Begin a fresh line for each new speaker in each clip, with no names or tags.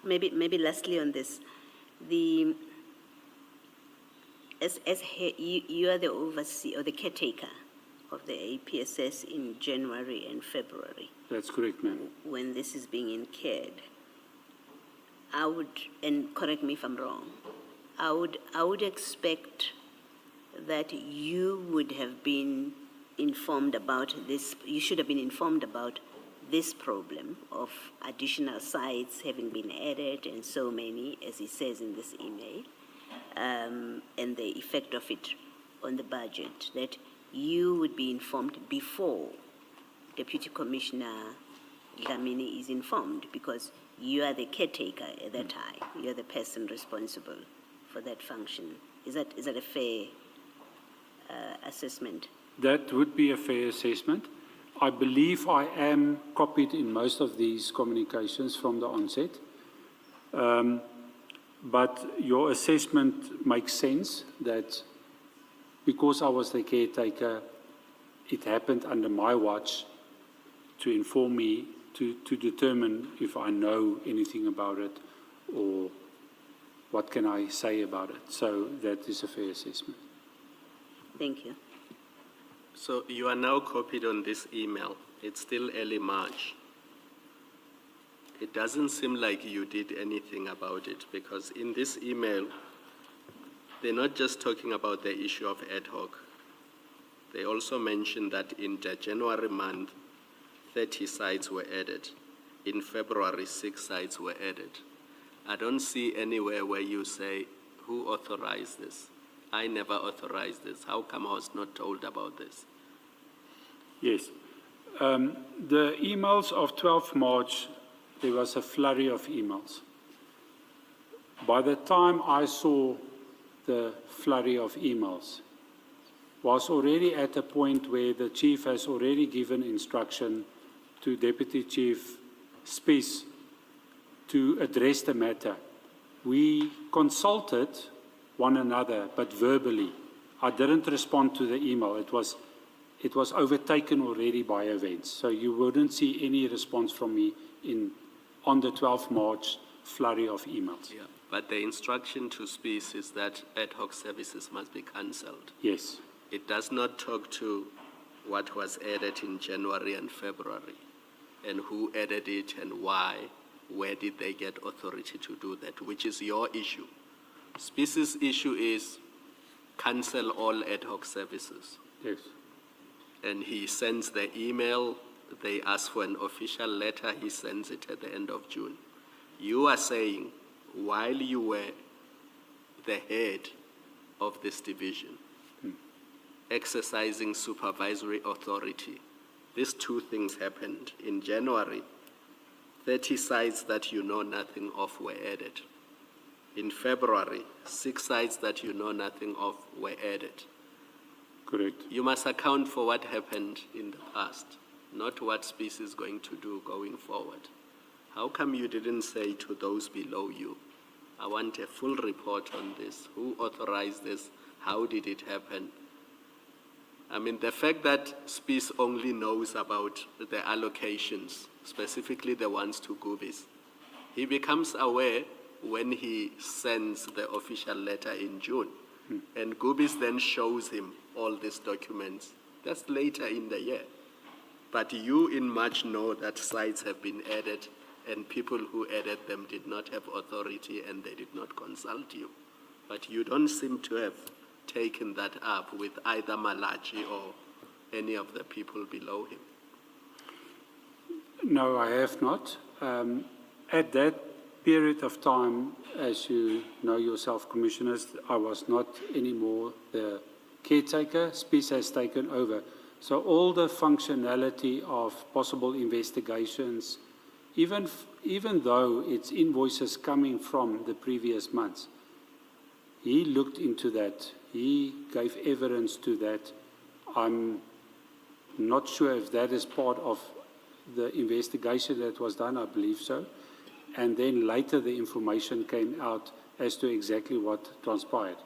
maybe lastly on this, you are the overseer or the caretaker of the APSS in January and February.
That's correct, ma'am.
When this is being incurred, I would, and correct me if I'm wrong, I would expect that you would have been informed about this. You should have been informed about this problem of additional sites having been added, and so many, as he says in this email, and the effect of it on the budget, that you would be informed before Deputy Commissioner Dlamini is informed, because you are the caretaker at that time. You are the person responsible for that function. Is that a fair assessment?
That would be a fair assessment. I believe I am copied in most of these communications from the onset. But your assessment makes sense that because I was the caretaker, it happened under my watch to inform me, to determine if I know anything about it or what can I say about it. So that is a fair assessment.
Thank you.
So you are now copied on this email. It's still early March. It doesn't seem like you did anything about it, because in this email, they're not just talking about the issue of ad hoc. They also mentioned that in the January month, 30 sites were added. In February, 6 sites were added. I don't see anywhere where you say, who authorized this? I never authorized this. How come I was not told about this?
Yes. The emails of 12 March, there was a flurry of emails. By the time I saw the flurry of emails, was already at a point where the chief has already given instruction to Deputy Chief Spies to address the matter. We consulted one another, but verbally. I didn't respond to the email. It was overtaken already by events. So you wouldn't see any response from me on the 12th March flurry of emails.
Yeah, but the instruction to Spies is that ad hoc services must be cancelled.
Yes.
It does not talk to what was added in January and February, and who added it and why, where did they get authority to do that, which is your issue. Spies' issue is cancel all ad hoc services.
Yes.
And he sends the email, they ask for an official letter, he sends it at the end of June. You are saying, while you were the head of this division, exercising supervisory authority, these two things happened. In January, 30 sites that you know nothing of were added. In February, 6 sites that you know nothing of were added.
Correct.
You must account for what happened in the past, not what Spies is going to do going forward. How come you didn't say to those below you, I want a full report on this. Who authorized this? How did it happen? I mean, the fact that Spies only knows about the allocations, specifically the ones to Gubis, he becomes aware when he sends the official letter in June. And Gubis then shows him all these documents. That's later in the year. But you in March know that sites have been added and people who added them did not have authority and they did not consult you. But you don't seem to have taken that up with either Malachi or any of the people below him.
No, I have not. At that period of time, as you know yourself, Commissioners, I was not anymore the caretaker. Spies has taken over. So all the functionality of possible investigations, even though it's invoices coming from the previous months, he looked into that. He gave evidence to that. I'm not sure if that is part of the investigation that was done. I believe so. And then later the information came out as to exactly what transpired.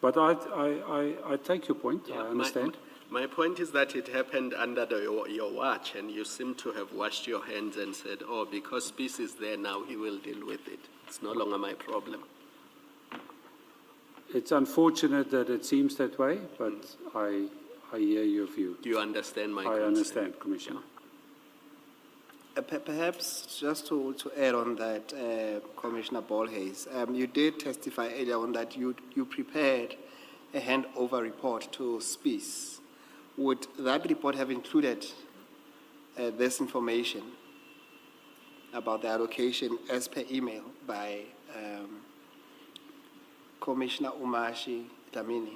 But I take your point. Yeah, I understand.
My point is that it happened under your watch, and you seem to have washed your hands and said, oh, because peace is there now, he will deal with it. It's no longer my problem.
It's unfortunate that it seems that way, but I hear your view.
Do you understand my
I
concern?
understand, Commissioner.
Perhaps just to add on that, Commissioner Bolhuis, you did testify earlier on that you prepared a handover report to SPIS. Would that report have included this information about the allocation as per email by Commissioner Umashi Dlamini?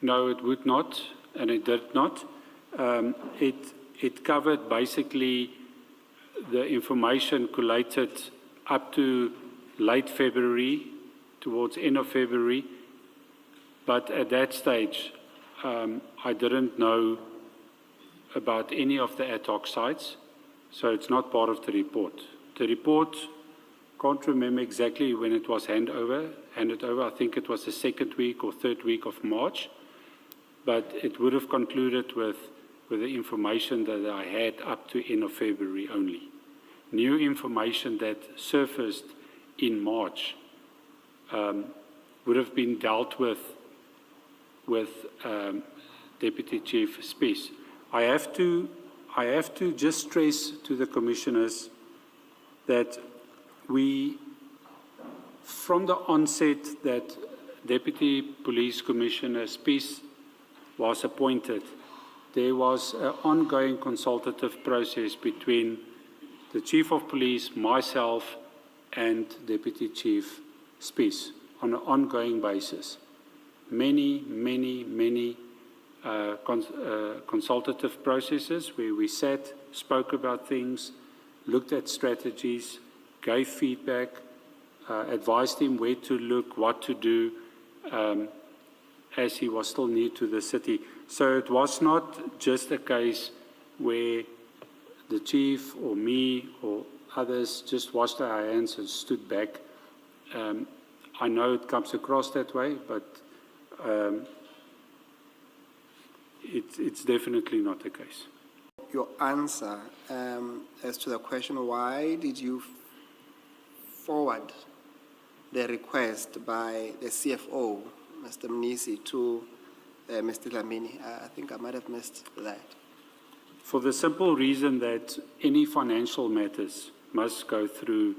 No, it would not, and it did not. It covered basically the information collated up to late February, towards end of February, but at that stage, I didn't know about any of the ad hoc sites, so it's not part of the report. The report, can't remember exactly when it was handed over. I think it was the second week or third week of March, but it would have concluded with the information that I had up to end of February only. New information that surfaced in March would have been dealt with Deputy Chief Spies. I have to just stress to the commissioners that we, from the onset that Deputy Police Commissioner Spies was appointed, there was an ongoing consultative process between the Chief of Police, myself, and Deputy Chief Spies on an ongoing basis. Many consultative processes where we sat, spoke about things, looked at strategies, gave feedback, advised him where to look, what to do, as he was still new to the city. So it was not just a case where the chief or me or others just washed our hands and stood back. I know it comes across that way, but it's definitely not the case.
Your answer as to the question, why did you forward the request by the CFO, Mr. Mnisi, to Mr. Dlamini? I think I might have missed that.
For the simple reason that any financial matters must go through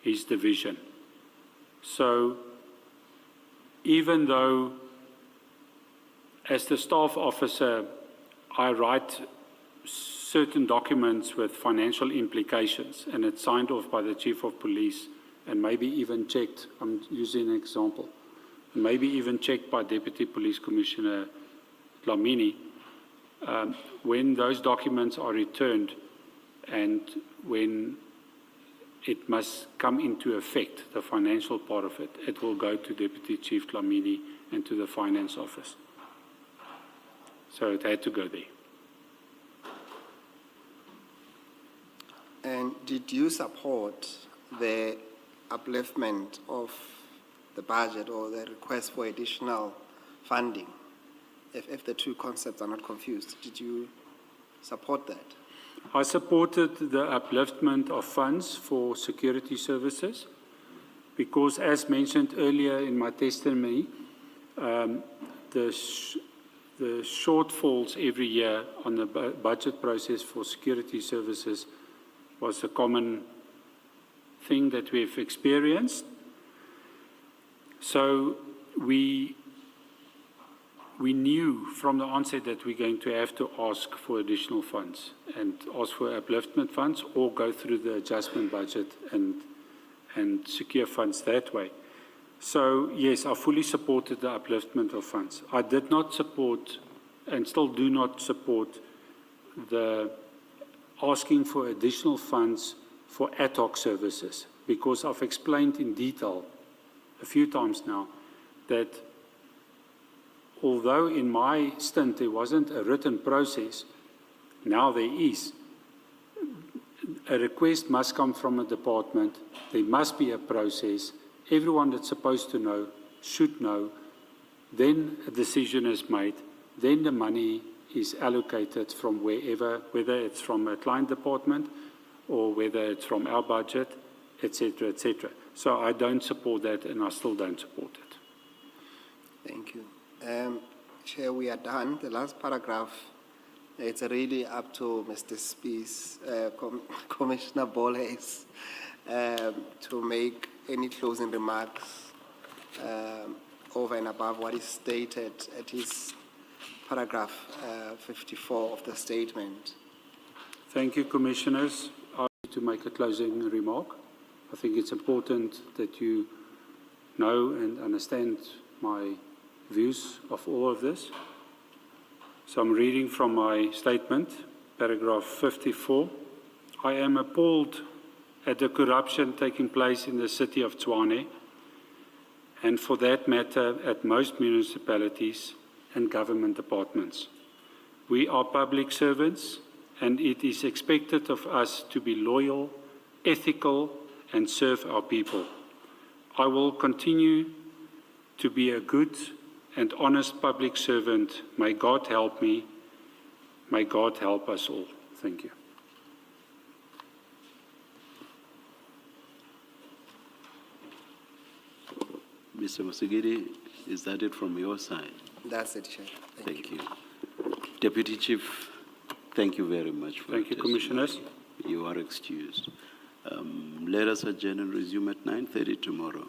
his division. So even though as the staff officer I write certain documents with financial implications and it's signed off by the Chief of Police and maybe even checked, I'm using an example, maybe even checked by Deputy Police Commissioner Dlamini, when those documents are returned and when it must come into effect, the financial part of it, it will go to Deputy Chief Dlamini and to the Finance Office. So it had to go there.
And did you support the upliftment of the budget or the request for additional funding? If the two concepts are not confused, did you support that?
I supported the upliftment of funds for security services because, as mentioned earlier in my testimony, the shortfalls every year on the budget process for security services was a common thing that we've experienced. So we knew from the onset that we're going to have to ask for additional funds and ask for upliftment funds or go through the adjustment budget and secure funds that way. So yes, I fully supported the upliftment of funds. I did not support and still do not support the asking for additional funds for ad hoc services because I've explained in detail a few times now that although in my stint there wasn't a written process, now there is. A request must come from a department. There must be a process. Everyone that's supposed to know should know. Then a decision is made. then the money is allocated from wherever, whether it's from a client department or whether it's from our budget, etc., etc. So I don't support that, and I still don't support it.
Thank you. Chair, we are done. The last paragraph, it's really up to Mr. Spies, Commissioner Bolhuis, to make any closing remarks over and above what is stated at his paragraph 54 of the statement.
Thank you, Commissioners. I need to make a closing remark. I think it's important that you know and understand my views of all of this. So I'm reading from my statement, paragraph 54. I am appalled at the corruption taking place in the city of Tshwane, and for that matter at most municipalities and government departments. We are public servants, and it is expected of us to be loyal, ethical, and serve our people. I will continue to be a good and honest public servant. May God help me. May God help us all. Thank you.
Mr. Musigiri, is that it from your side?
That's it, Chair.
Thank you. Deputy Chief, thank you very much for
Thank you, Commissioners.
You are excused. Let us adjourn and resume at 9:30 tomorrow.